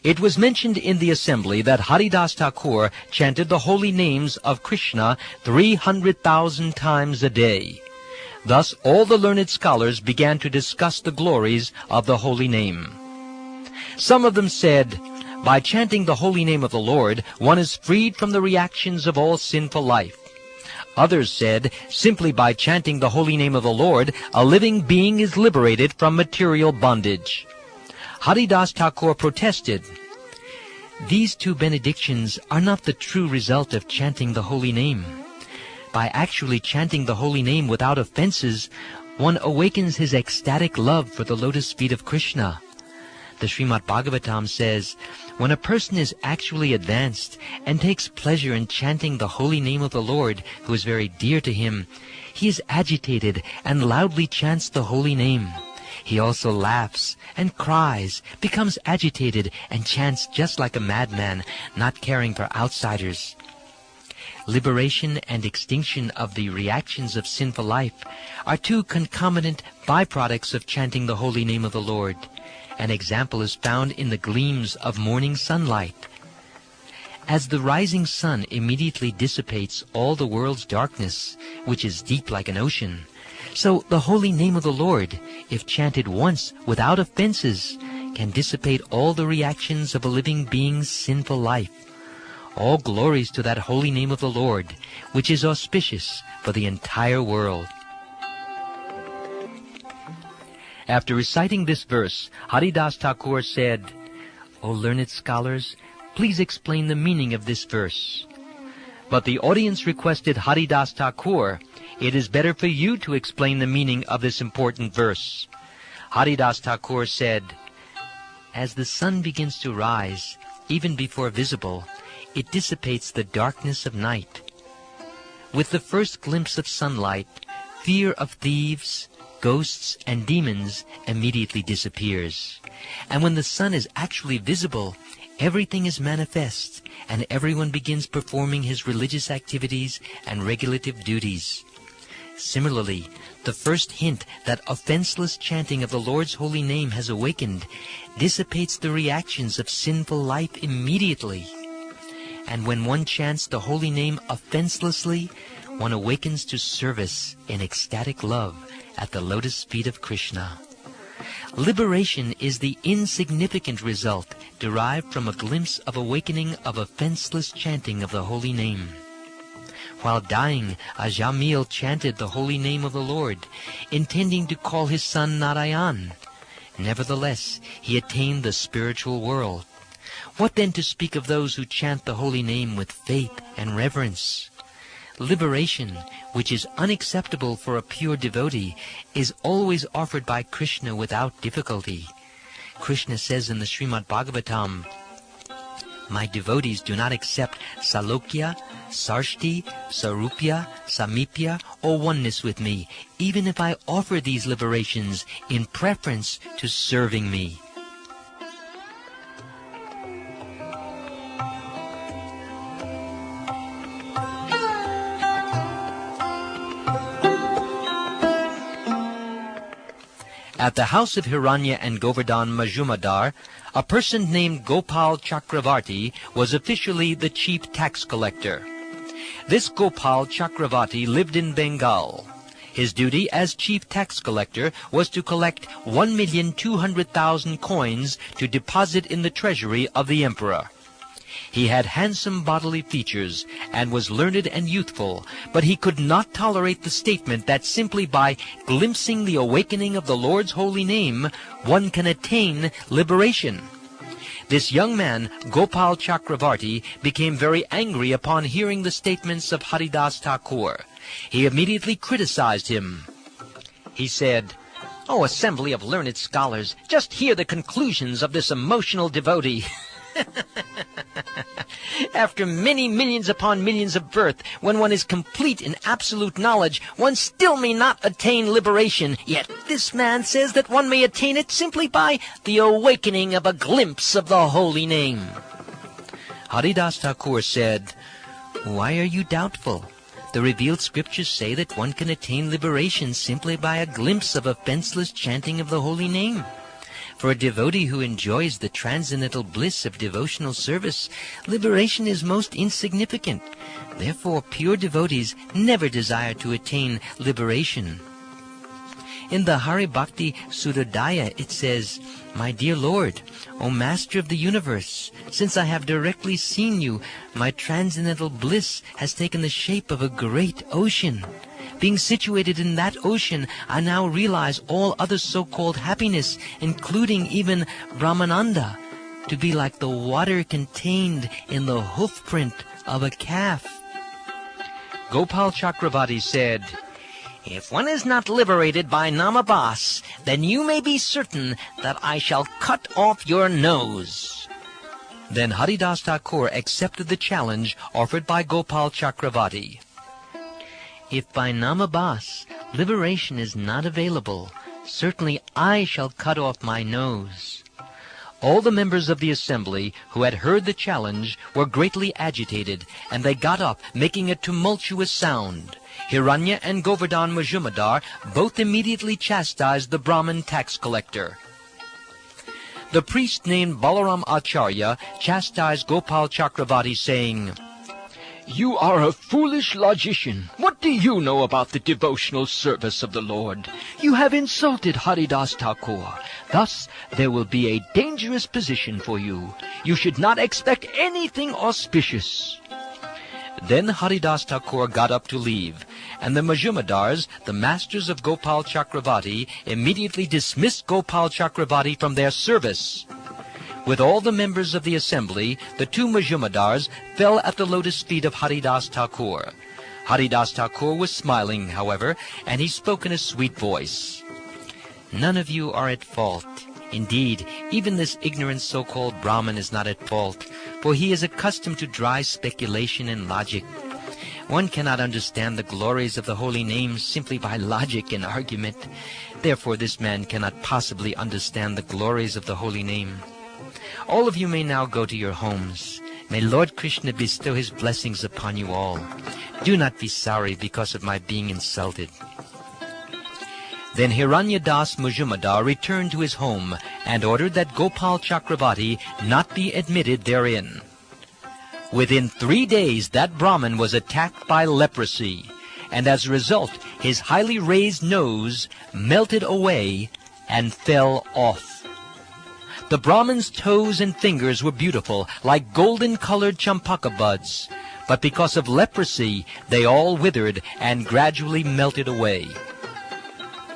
It was mentioned in the assembly that Haridas Thakur chanted the holy names of Krishna 300,000 times a day. Thus all the learned scholars began to discuss the glories of the holy name. Some of them said, by chanting the holy name of the Lord, one is freed from the reactions of all sinful life. Others said, simply by chanting the holy name of the Lord, a living being is liberated from material bondage. Haridas Thakur protested, these 2 benedictions are not the true result of chanting the holy name. By actually chanting the holy name without offenses, one awakens his ecstatic love for the lotus feet of Krishna. The Srimad Bhagavatam says, when a person is actually advanced and takes pleasure in chanting the holy name of the Lord, who is very dear to him, he is agitated and loudly chants the holy name. He also laughs and cries, becomes agitated, and chants just like a madman, not caring for outsiders. Liberation and extinction of the reactions of sinful life are 2 concomitant byproducts of chanting the holy name of the Lord. An example is found in the gleams of morning sunlight. As the rising sun immediately dissipates all the world's darkness, which is deep like an ocean, So the holy name of the Lord, if chanted once without offenses, can dissipate all the reactions of a living being's sinful life. All glories to that holy name of the Lord, which is auspicious for the entire world. After reciting this verse, Haridas Thakur said, "O learned scholars, please explain the meaning of this verse." But the audience requested Haridas Thakur, "It is better for you to explain the meaning of this important verse." Haridas Thakur said, "As the sun begins to rise, even before visible, it dissipates the darkness of night. With the first glimpse of sunlight, fear of thieves, ghosts, and demons immediately disappears. And when the sun is actually visible, everything is manifest, and everyone begins performing his religious activities and regulative duties. Similarly, the first hint that offenseless chanting of the Lord's holy name has awakened dissipates the reactions of sinful life immediately. And when one chants the holy name offenselessly, one awakens to service in ecstatic love at the lotus feet of Krishna. Liberation is the insignificant result derived from a glimpse of awakening of offenseless chanting of the holy name. While dying, Ajamil chanted the holy name of the Lord, intending to call his son Narayan. Nevertheless, he attained the spiritual world. What then to speak of those who chant the holy name with faith and reverence? Liberation, which is unacceptable for a pure devotee, is always offered by Krishna without difficulty. Krishna says in the Srimad Bhagavatam, "My devotees do not accept salokya, sarshti, sarupya, samipya, or oneness with me, even if I offer these liberations in preference to serving me." At the house of Hiranya and Govardhan Majumdar, a person named Gopal Chakravarti was officially the chief tax collector. This Gopal Chakravarti lived in Bengal. His duty as chief tax collector was to collect 1,200,000 coins to deposit in the treasury of the emperor. He had handsome bodily features and was learned and youthful, but he could not tolerate the statement that simply by glimpsing the awakening of the Lord's holy name, one can attain liberation. This young man, Gopal Chakravarti, became very angry upon hearing the statements of Haridas Thakur. He immediately criticized him. He said, "O assembly of learned scholars, just hear the conclusions of this emotional devotee." After many millions upon millions of birth, when one is complete in absolute knowledge, one still may not attain liberation. Yet this man says that one may attain it simply by the awakening of a glimpse of the holy name. Haridas Thakur said, "Why are you doubtful? The revealed scriptures say that one can attain liberation simply by a glimpse of offenseless chanting of the holy name. For a devotee who enjoys the transcendental bliss of devotional service, liberation is most insignificant. Therefore, pure devotees never desire to attain liberation." In the Hari Bhakti Sudodaya it says, "My dear Lord, O Master of the universe, since I have directly seen you, my transcendental bliss has taken the shape of a great ocean. Being situated in that ocean, I now realize all other so-called happiness, including even Brahmananda, to be like the water contained in the hoofprint of a calf." Gopal Chakravarti said, "If one is not liberated by Namabas, then you may be certain that I shall cut off your nose." Then Haridas Thakur accepted the challenge offered by Gopal Chakravarti. "If by Namabas liberation is not available, certainly I shall cut off my nose." All the members of the assembly who had heard the challenge were greatly agitated, and they got up, making a tumultuous sound. Hiranya and Govardhan Majumdar both immediately chastised the Brahmin tax collector. The priest named Balaram Acharya chastised Gopal Chakravarti, saying, You are a foolish logician. What do you know about the devotional service of the Lord? You have insulted Haridas Thakur. Thus, there will be a dangerous position for you. You should not expect anything auspicious. Then Haridas Thakur got up to leave, and the Majumdars, the masters of Gopal Chakravarti, immediately dismissed Gopal Chakravarti from their service. With all the members of the assembly, the two Majumdars fell at the lotus feet of Haridas Thakur. Haridas Thakur was smiling, however, and he spoke in a sweet voice. None of you are at fault. Indeed, even this ignorant so-called Brahmin is not at fault, for he is accustomed to dry speculation and logic. One cannot understand the glories of the holy names simply by logic and argument. Therefore, this man cannot possibly understand the glories of the holy name. All of you may now go to your homes. May Lord Krishna bestow his blessings upon you all. Do not be sorry because of my being insulted. Then Hiranyadas Majumdar returned to his home and ordered that Gopal Chakravarti not be admitted therein. Within 3 days that Brahmin was attacked by leprosy, and as a result his highly raised nose melted away and fell off. The Brahmin's toes and fingers were beautiful, like golden-colored champaka buds, but because of leprosy they all withered and gradually melted away.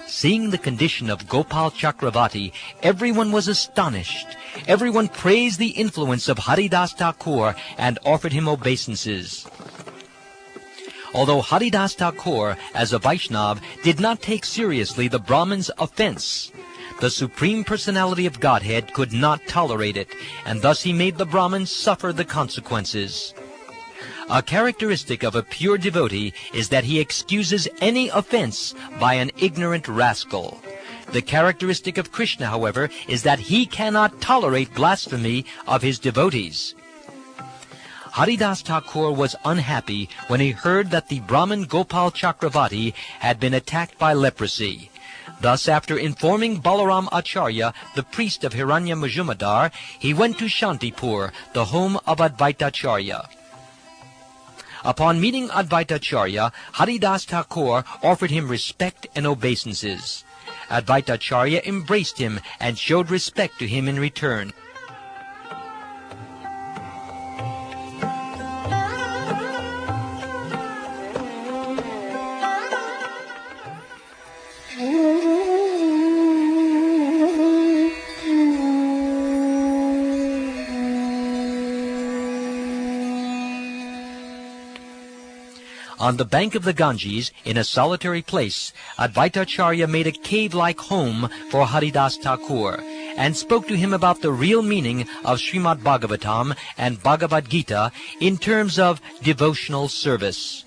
Seeing the condition of Gopal Chakravarti, everyone was astonished. Everyone praised the influence of Haridas Thakur and offered him obeisances. Although Haridas Thakur, as a Vaishnav, did not take seriously the Brahmin's offense, the Supreme Personality of Godhead could not tolerate it, and thus he made the Brahmin suffer the consequences. A characteristic of a pure devotee is that he excuses any offense by an ignorant rascal. The characteristic of Krishna, however, is that he cannot tolerate blasphemy of his devotees. Haridas Thakur was unhappy when he heard that the Brahmin Gopal Chakravarti had been attacked by leprosy. Thus, after informing Balaram Acharya, the priest of Hiranya Majumdar, he went to Shantipur, the home of Advaitacharya. Upon meeting Advaitacharya, Haridas Thakur offered him respect and obeisances. Advaitacharya embraced him and showed respect to him in return. On the bank of the Ganges, in a solitary place, Advaitacharya made a cave-like home for Haridas Thakur, and spoke to him about the real meaning of Srimad Bhagavatam and Bhagavad Gita in terms of devotional service.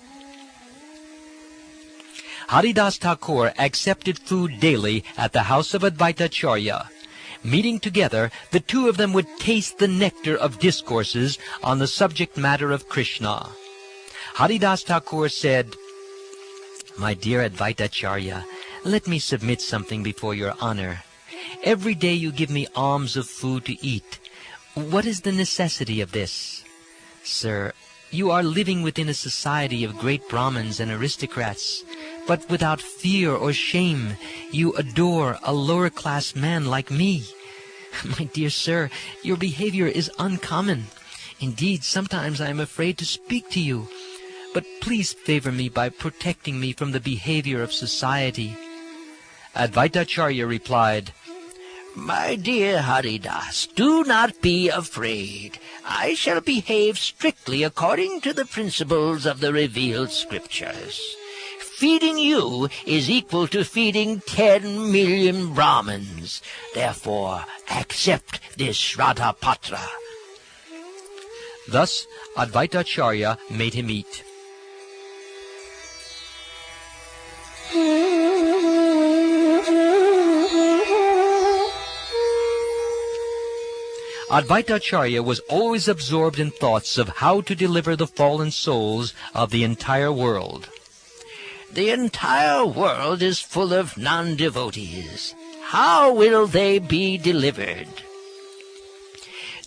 Haridas Thakur accepted food daily at the house of Advaitacharya. Meeting together, the two of them would taste the nectar of discourses on the subject matter of Krishna. Haridas Thakur said, "My dear Advaitacharya, let me submit something before your honor. Every day you give me alms of food to eat. What is the necessity of this? Sir, you are living within a society of great Brahmins and aristocrats, but without fear or shame you adore a lower-class man like me. My dear sir, your behavior is uncommon. Indeed, sometimes I am afraid to speak to you. But please favor me by protecting me from the behavior of society." Advaitacharya replied, "My dear Haridas, do not be afraid. I shall behave strictly according to the principles of the revealed scriptures. Feeding you is equal to feeding 10 million Brahmins. Therefore, accept this Shraddha-patra." Thus, Advaitacharya made him eat. Advaitacharya was always absorbed in thoughts of how to deliver the fallen souls of the entire world. "The entire world is full of non-devotees. How will they be delivered?"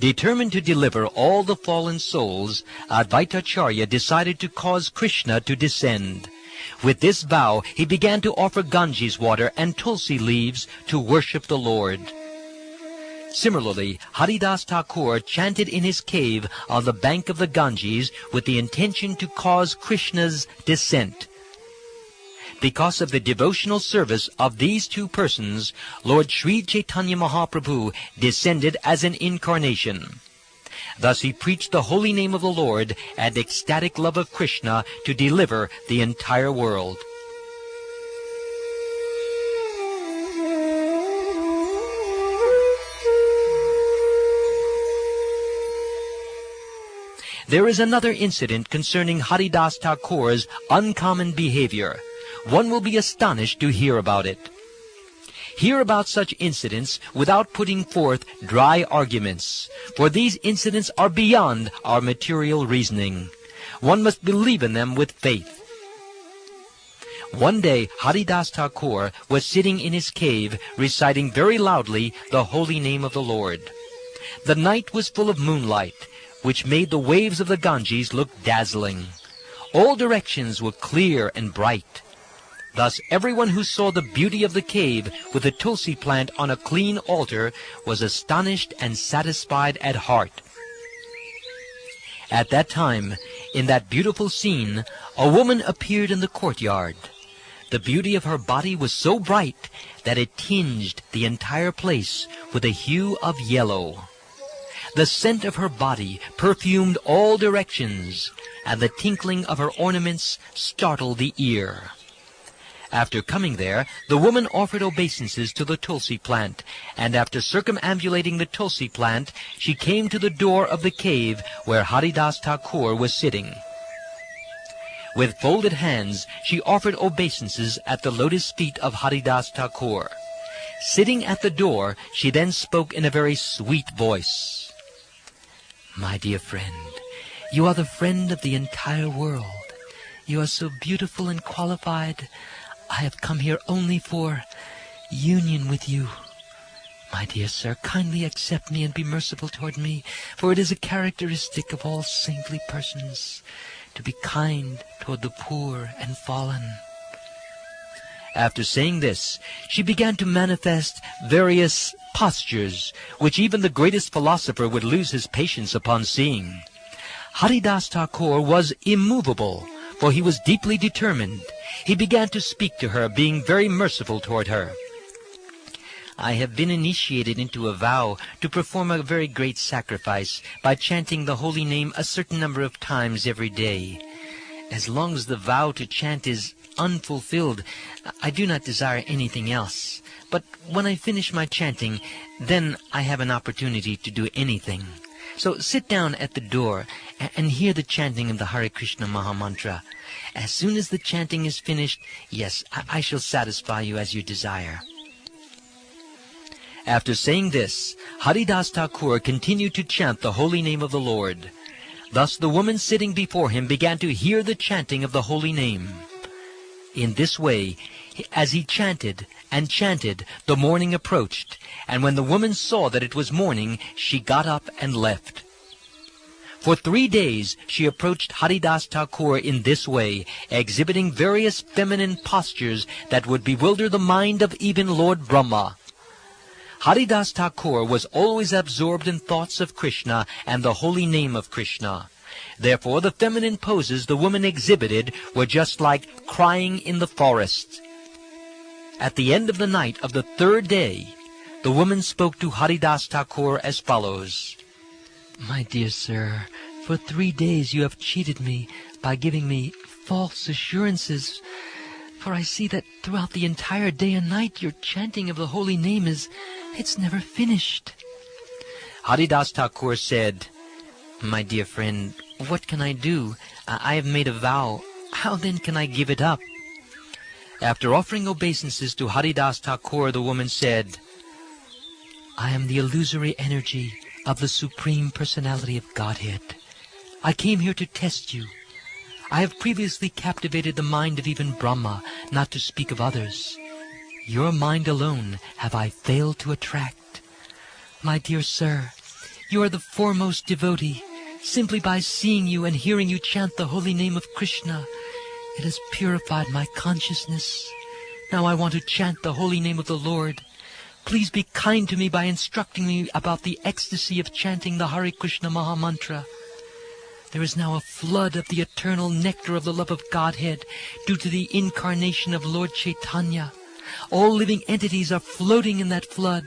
Determined to deliver all the fallen souls, Advaitacharya decided to cause Krishna to descend. With this vow, he began to offer Ganges water and tulsi leaves to worship the Lord. Similarly, Haridas Thakur chanted in his cave on the bank of the Ganges with the intention to cause Krishna's descent. Because of the devotional service of these two persons, Lord Sri Chaitanya Mahaprabhu descended as an incarnation. Thus he preached the holy name of the Lord and ecstatic love of Krishna to deliver the entire world. There is another incident concerning Haridas Thakur's uncommon behavior. One will be astonished to hear about it. Hear about such incidents without putting forth dry arguments, for these incidents are beyond our material reasoning. One must believe in them with faith. One day, Haridas Thakur was sitting in his cave, reciting very loudly the holy name of the Lord. The night was full of moonlight, which made the waves of the Ganges look dazzling. All directions were clear and bright. Thus everyone who saw the beauty of the cave with the tulsi plant on a clean altar was astonished and satisfied at heart. At that time, in that beautiful scene, a woman appeared in the courtyard. The beauty of her body was so bright that it tinged the entire place with a hue of yellow. The scent of her body perfumed all directions, and the tinkling of her ornaments startled the ear. After coming there, the woman offered obeisances to the tulsi plant, and after circumambulating the tulsi plant, she came to the door of the cave where Haridas Thakur was sitting. With folded hands, she offered obeisances at the lotus feet of Haridas Thakur. Sitting at the door, she then spoke in a very sweet voice. "My dear friend, you are the friend of the entire world. You are so beautiful and qualified. I have come here only for union with you. My dear sir, kindly accept me and be merciful toward me, for it is a characteristic of all saintly persons to be kind toward the poor and fallen." After saying this, she began to manifest various postures, which even the greatest philosopher would lose his patience upon seeing. Haridas Thakur was immovable, for he was deeply determined. He began to speak to her, being very merciful toward her. "I have been initiated into a vow to perform a very great sacrifice by chanting the holy name a certain number of times every day. As long as the vow to chant is unfulfilled, I do not desire anything else. But when I finish my chanting, then I have an opportunity to do anything. So sit down at the door and hear the chanting of the Hare Krishna Mahamantra. As soon as the chanting is finished, yes, I shall satisfy you as you desire." After saying this, Haridas Thakur continued to chant the holy name of the Lord. Thus the woman sitting before him began to hear the chanting of the holy name. In this way, as he chanted and chanted, the morning approached, and when the woman saw that it was morning, she got up and left. For 3 days she approached Haridas Thakur in this way, exhibiting various feminine postures that would bewilder the mind of even Lord Brahma. Haridas Thakur was always absorbed in thoughts of Krishna and the holy name of Krishna. Therefore the feminine poses the woman exhibited were just like crying in the forest. At the end of the night of the 3rd day, the woman spoke to Haridas Thakur as follows. "My dear sir, for 3 days you have cheated me by giving me false assurances, for I see that throughout the entire day and night your chanting of the holy name it's never finished." Haridas Thakur said, "My dear friend, what can I do? I have made a vow. How then can I give it up?" After offering obeisances to Haridas Thakur, the woman said, "I am the illusory energy of the Supreme Personality of Godhead. I came here to test you. I have previously captivated the mind of even Brahma, not to speak of others. Your mind alone have I failed to attract. My dear sir, You are the foremost devotee. Simply by seeing you and hearing you chant the holy name of Krishna, it has purified my consciousness. Now I want to chant the holy name of the Lord. Please be kind to me by instructing me about the ecstasy of chanting the Hare Krishna Maha Mantra. There is now a flood of the eternal nectar of the love of Godhead due to the incarnation of Lord Chaitanya. All living entities are floating in that flood.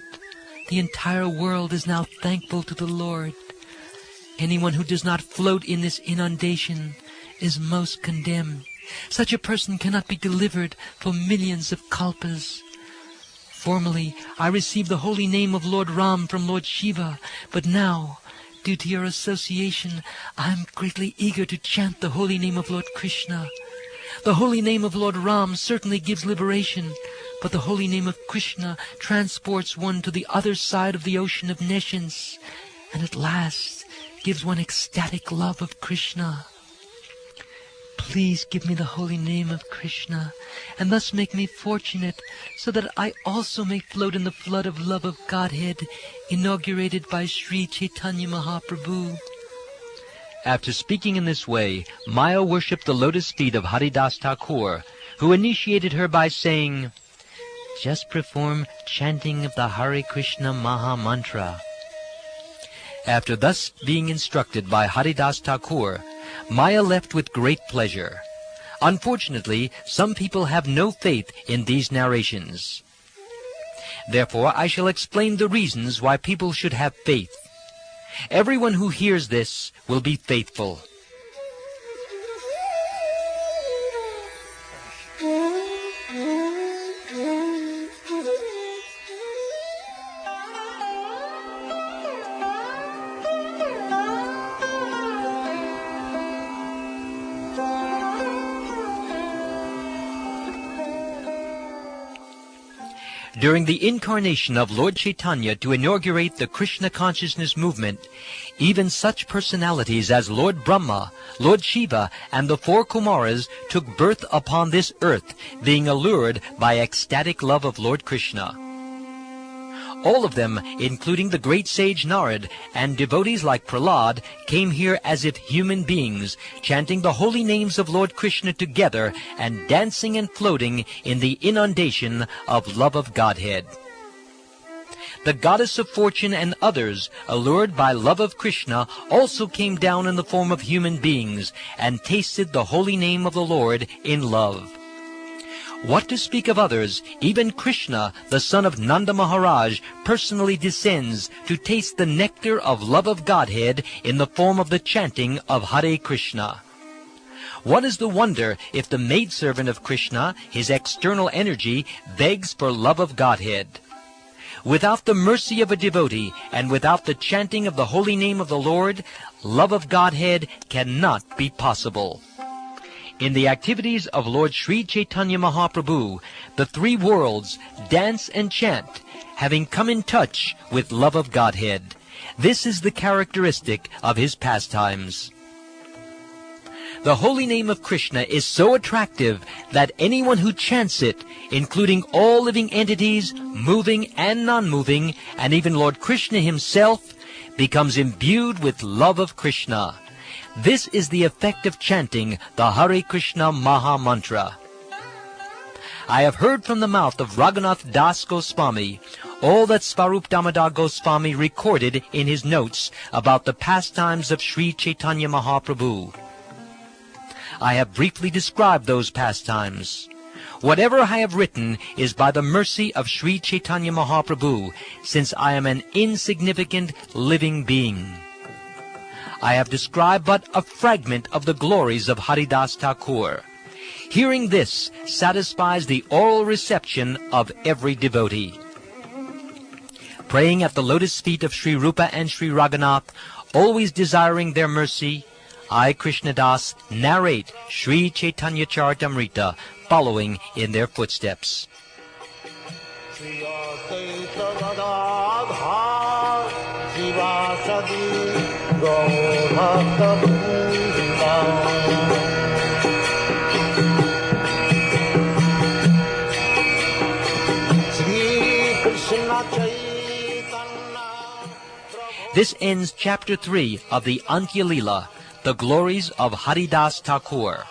The entire world is now thankful to the Lord. Anyone who does not float in this inundation is most condemned. Such a person cannot be delivered for millions of kalpas. Formerly, I received the holy name of Lord Ram from Lord Shiva, but now, due to your association, I am greatly eager to chant the holy name of Lord Krishna. The holy name of Lord Ram certainly gives liberation, but the holy name of Krishna transports one to the other side of the ocean of nescience, and at last gives one ecstatic love of Krishna. Please give me the holy name of Krishna, and thus make me fortunate, so that I also may float in the flood of love of Godhead, inaugurated by Sri Chaitanya Mahaprabhu. After speaking in this way, Maya worshipped the lotus feet of Haridas Thakur, who initiated her by saying, "Just perform chanting of the Hare Krishna Maha Mantra." After thus being instructed by Haridas Thakur, Maya left with great pleasure. Unfortunately, some people have no faith in these narrations. Therefore, I shall explain the reasons why people should have faith. Everyone who hears this will be faithful. During the incarnation of Lord Chaitanya to inaugurate the Krishna consciousness movement, even such personalities as Lord Brahma, Lord Shiva, and the four Kumaras took birth upon this earth, being allured by ecstatic love of Lord Krishna. All of them, including the great sage Narad and devotees like Prahlad, came here as if human beings, chanting the holy names of Lord Krishna together and dancing and floating in the inundation of love of Godhead. The goddess of fortune and others, allured by love of Krishna, also came down in the form of human beings and tasted the holy name of the Lord in love. What to speak of others, even Krishna, the son of Nanda Maharaj, personally descends to taste the nectar of love of Godhead in the form of the chanting of Hare Krishna. What is the wonder if the maidservant of Krishna, his external energy, begs for love of Godhead? Without the mercy of a devotee and without the chanting of the holy name of the Lord, love of Godhead cannot be possible. In the activities of Lord Sri Chaitanya Mahaprabhu, the three worlds dance and chant, having come in touch with love of Godhead. This is the characteristic of his pastimes. The holy name of Krishna is so attractive that anyone who chants it, including all living entities, moving and non-moving, and even Lord Krishna himself, becomes imbued with love of Krishna. This is the effect of chanting the Hare Krishna Maha Mantra. I have heard from the mouth of Raghunath Das Goswami all that Svarup Damodar Goswami recorded in his notes about the pastimes of Sri Chaitanya Mahaprabhu. I have briefly described those pastimes. Whatever I have written is by the mercy of Sri Chaitanya Mahaprabhu, since I am an insignificant living being. I have described but a fragment of the glories of Haridas Thakur. Hearing this satisfies the oral reception of every devotee. Praying at the lotus feet of Sri Rupa and Sri Raghunath, always desiring their mercy, I, Krishnadas, narrate Sri Chaitanya Charitamrita, following in their footsteps. This ends Chapter 3 of the Antya Leela, The Glories of Haridas Thakur.